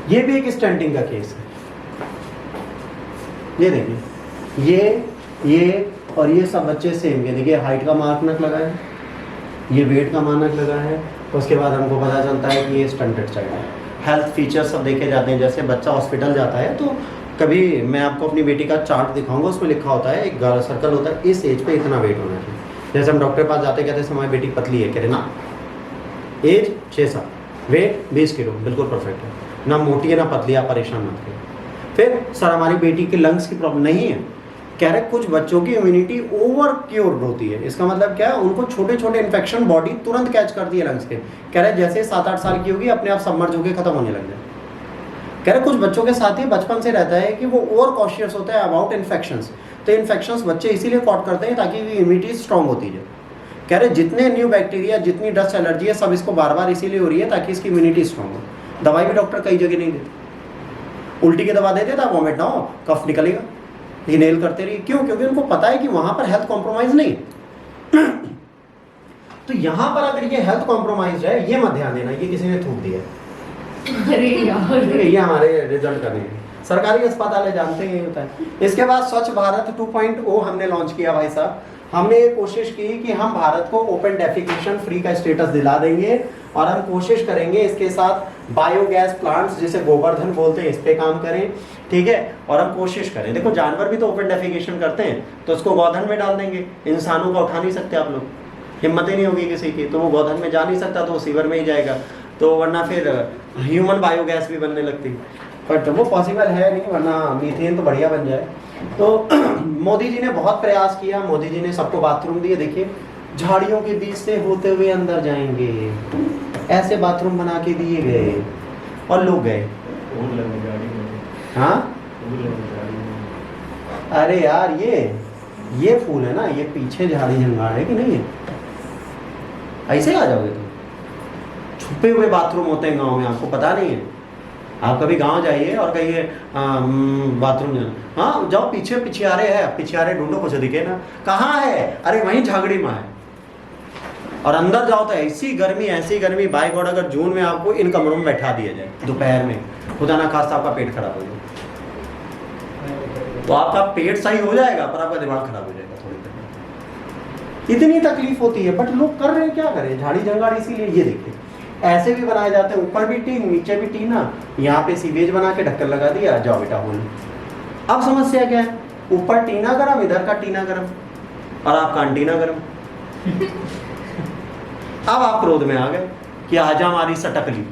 ये भी एक स्टंटिंग का केस है। ये देखिए, ये और ये सब बच्चे सेम। ये देखिए हाइट का मानक लगा है, ये वेट का मानक लगा है, उसके बाद हमको पता चलता है कि ये स्टंटेड चाइल्ड है। हेल्थ फीचर्स सब देखे जाते हैं। जैसे बच्चा हॉस्पिटल जाता है तो कभी मैं आपको अपनी बेटी का चार्ट दिखाऊंगा, उसमें लिखा होता है, एक सर्कल होता है, इस एज पे इतना वेट होना चाहिए। जैसे हम डॉक्टर के पास जाते कहते हैं हमारी बेटी पतली है, कह रहे ना, एज 6 साल, वेट 20 किलो, बिल्कुल परफेक्ट है, ना मोटी है ना पतली, आप परेशान मत करिए। फिर सर हमारी बेटी के लंग्स की प्रॉब्लम नहीं है, कह रहे कुछ बच्चों की इम्यूनिटी ओवर क्योर्ड होती है। इसका मतलब क्या है, उनको छोटे छोटे इन्फेक्शन बॉडी तुरंत कैच करती है लंग्स के। कह रहे जैसे 7-8 साल की होगी अपने आप सबमर्ज होकर खत्म होने लग जाए। कह रहे कुछ बच्चों के साथ ही बचपन से रहता है कि वो ओवर कॉशियस होता है अबाउट इन्फेक्शंस। तो इन्फेक्शंस बच्चे इसीलिए कॉट करते हैं ताकि इम्यूनिटी स्ट्रॉन्ग होती जाए। कह रहे जितने न्यू बैक्टीरिया, जितनी डस्ट एलर्जी है, सब इसको बार बार इसीलिए हो रही है ताकि इसकी इम्यूनिटी स्ट्रॉन्ग हो। दवाई भी डॉक्टर कई जगह नहीं देते, उल्टी की दवा दे देता, वॉमिट ना हो, कफ निकलेगा, इनहेल करते रहिए। क्यों? क्योंकि उनको पता है कि वहां पर हेल्थ कॉम्प्रोमाइज नहीं है। तो यहां पर अगर ये हेल्थ कॉम्प्रोमाइज है, ये मत ध्यान देना, ये किसी ने थूक दिया। अरे यार, ये हमारे रिजल्ट करने हैं, सरकारी अस्पताल है, जानते हैं ये होता है। इसके बाद स्वच्छ भारत 2.0 हमने लॉन्च किया भाई साहब। हमने ये कोशिश की कि हम भारत को ओपन डेफिकेशन फ्री का स्टेटस दिला देंगे और हम कोशिश करेंगे इसके साथ बायोगैस प्लांट्स, जिसे गोवर्धन बोलते हैं, इस पे काम करें, ठीक है। और हम कोशिश करें, देखो जानवर भी तो ओपन डेफिकेशन करते हैं, तो उसको गोधन में डाल देंगे। इंसानों का उठा नहीं सकते आप लोग, हिम्मत ही नहीं होगी किसी की, तो वो गोधन में जा नहीं सकता तो वो सीवर में ही जाएगा। तो वरना फिर ह्यूमन बायोगैस भी बनने लगती, बट वो पॉसिबल है नहीं, वरना मीथेन तो बढ़िया बन जाए। तो मोदी जी ने बहुत प्रयास किया, मोदी जी ने सबको बाथरूम दिए। देखिए झाड़ियों के बीच से होते हुए अंदर जाएंगे, ऐसे बाथरूम बना के दिए गए और लोग गए। हाँ अरे यार, ये फूल है ना, ये पीछे झाड़ी झंगाड़ है कि नहीं है, ऐसे आ जाओगे तुम। छुपे हुए बाथरूम होते हैं गांव में, आपको पता नहीं है। आप कभी गांव जाइए और कहिए बाथरूम जाना, हाँ जाओ, पीछे पिछियारे है, पिछियारे ढूंढो, कुछ दिखे ना, कहाँ है, अरे वहीं झागड़ी में है। और अंदर जाओ तो ऐसी गर्मी, बाय गॉड, अगर जून में आपको इन कमरों में बैठा दिया जाए दोपहर में, खुदा ना खास्ता आपका पेट खराब हो जाए। तो आपका पेट सही हो जाएगा पर आपका दिमाग खराब हो जाएगा थोड़ी देर। इतनी तकलीफ होती है, बट लोग कर रहे हैं, क्या करें, झाड़ी झंगाड़। इसीलिए ये देखिए ऐसे भी बनाए जाते हैं, ऊपर भी टीन नीचे भी टीन, यहाँ पे सीवेज बना के ढक्कन लगा दिया, जाओ बेटा होने। अब समस्या क्या है, ऊपर टीना गरम, इधर का टीना गरम और आपका अंटीना गरम। अब आप क्रोध में आ गए कि आजा हमारी सटकली।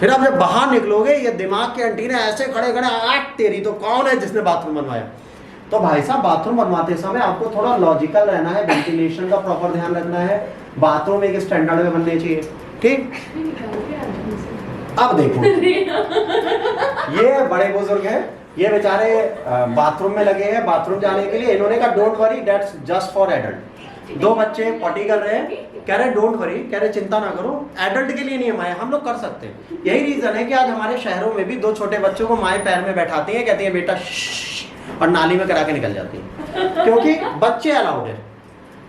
फिर आप जब बाहर निकलोगे, ये दिमाग के अंटीना ऐसे खड़े खड़े, आठ तेरी तो कौन है जिसने बाथरूम बनवाया। तो भाई साहब बाथरूम बनवाते समय आपको थोड़ा लॉजिकल रहना है, वेंटिलेशन का प्रॉपर ध्यान रखना है, बाथरूम एक स्टैंडर्ड में बनने चाहिए, ठीक। अब देखो ये बड़े बुजुर्ग हैं, ये बेचारे बाथरूम में लगे हैं, बाथरूम जाने के लिए इन्होंने कहा don't worry, that's just for adult. 2 बच्चे पॉटी कर रहे हैं, कह रहे डोंट वरी, कह रहे चिंता ना करो, एडल्ट के लिए नहीं है माए, हम लोग कर सकते हैं। यही रीजन है कि आज हमारे शहरों में भी 2 छोटे बच्चों को माए पैर में बैठाती है, कहती है बेटा और नाली में करा के निकल जाती है, क्योंकि बच्चे अलाउड है।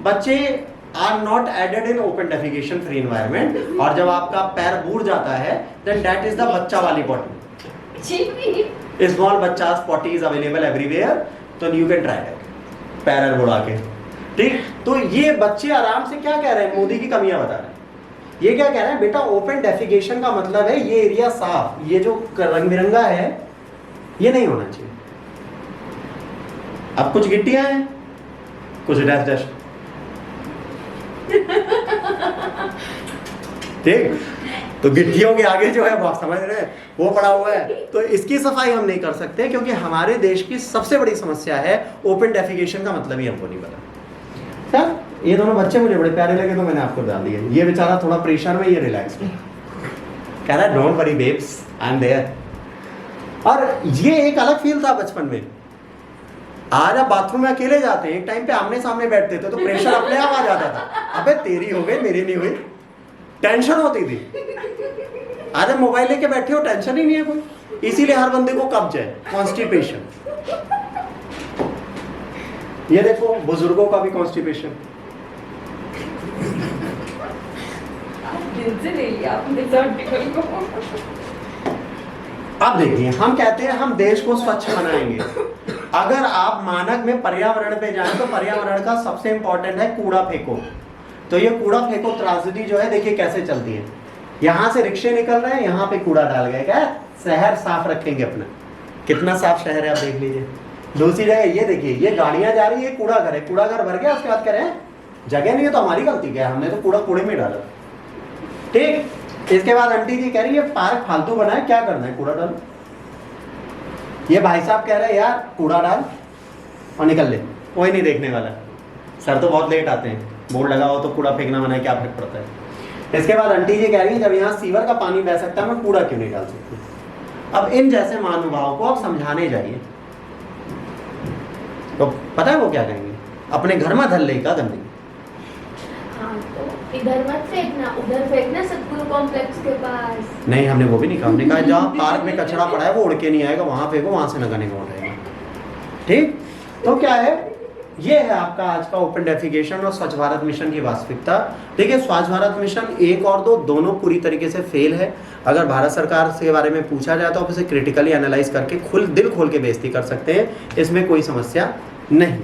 बच्चे are not aided in open defecation free environment. और जब आपका पैर बूढ़ जाता है देन दैट इज द बच्चा वाली पॉटी। स्मॉल बच्चा पॉटी इज अवेलेबल एवरीवेयर, तो यू कैन ट्राई दैट, पैर बुढ़ा के, ठीक। तो ये बच्चे आराम से क्या कह रहे हैं, मोदी की कमियां बता रहे हैं। ये क्या कह रहे हैं, बेटा ओपन डेफिकेशन का मतलब है ये एरिया साफ, ये जो रंग बिरंगा है ये नहीं होना चाहिए। अब कुछ गिट्टियां हैं, कुछ डस्ट डस्ट, ठीक। तो गिट्टियों के आगे जो है वो समझ रहे हैं, वो पड़ा हुआ है, तो इसकी सफाई हम नहीं कर सकते क्योंकि हमारे देश की सबसे बड़ी समस्या है ओपन डेफिकेशन का मतलब ही हमको नहीं पता। सर ये दोनों बच्चे मुझे बड़े प्यारे लगे तो मैंने आपको डाल दिए। ये बेचारा थोड़ा प्रेशर में, ये रिलैक्स में कह रहा है don't worry babes I am there. और ये एक अलग फील था बचपन में। आज आप बाथरूम में अकेले जाते हैं, एक टाइम पे आमने सामने बैठते थे तो प्रेशर अपने आप आ जाता था, अबे तेरी हो गई मेरी नहीं हुई, टेंशन होती थी। आज आप मोबाइल लेके बैठे हो, टेंशन ही नहीं है कोई। इसीलिए हर बंदे को कब्ज है, कॉन्स्टिपेशन। ये देखो बुजुर्गों का भी कॉन्स्टिपेशन। दिल से ले लिया आपने इस आर्टिकल को। अब देखिए, हम कहते हैं हम देश को स्वच्छ बनाएंगे। अगर आप मानक में पर्यावरण पे जाएं तो पर्यावरण का सबसे इंपॉर्टेंट है कूड़ा फेंको। तो ये कूड़ा फेंको त्रासदी जो है देखिए कैसे चलती है। यहाँ से रिक्शे निकल रहे हैं, यहाँ पे कूड़ा डाल गए, क्या शहर साफ रखेंगे अपना, कितना साफ शहर है आप देख लीजिए। दूसरी जगह ये देखिए, ये गाड़ियां जा रही है, कूड़ा घर है, कूड़ा घर भर गया, उसके बाद कह रहे हैं जगह नहीं है तो हमारी गलती क्या है, हमने तो कूड़ा कूड़े में डाला। ठीक, इसके बाद आंटी जी कह रही है पार्क फालतू बना है, क्या करना है कूड़ा डालो। ये भाई साहब कह रहे हैं यार कूड़ा डाल और निकल ले, कोई नहीं देखने वाला, सर तो बहुत लेट आते हैं, बोर्ड लगा हो तो कूड़ा फेंकना मना है, क्या फर्क पड़ता है। इसके बाद आंटी जी कह रही है जब यहाँ सीवर का पानी बह सकता है मैं कूड़ा क्यों नहीं डाल सकती। अब इन जैसे महानुभावों को आप समझाने जाइए तो पता है वो क्या कहेंगे, अपने घर में धल लेगा गंदगी। हाँ, तो इधर मत फेंकना, उधर फेंकना सतगुरु कॉम्प्लेक्स के पास। नहीं, हमने वो भी नहीं कहा, हमने कहा जहाँ पार्क में कचरा पड़ा है वो उड़ के नहीं आएगा, वहां फेंको, वहां से नगर निगम उठाएगा। ठीक, तो क्या है, ये है आपका आज का ओपन डेफिकेशन और स्वच्छ भारत मिशन की वास्तविकता। देखिए, स्वच्छ भारत मिशन 1 और 2 दोनों पूरी तरीके से फेल है। अगर भारत सरकार के बारे में पूछा जाए तो आप इसे क्रिटिकली एनालाइज करके दिल खोल के बेइज्जती कर सकते हैं, इसमें कोई समस्या नहीं।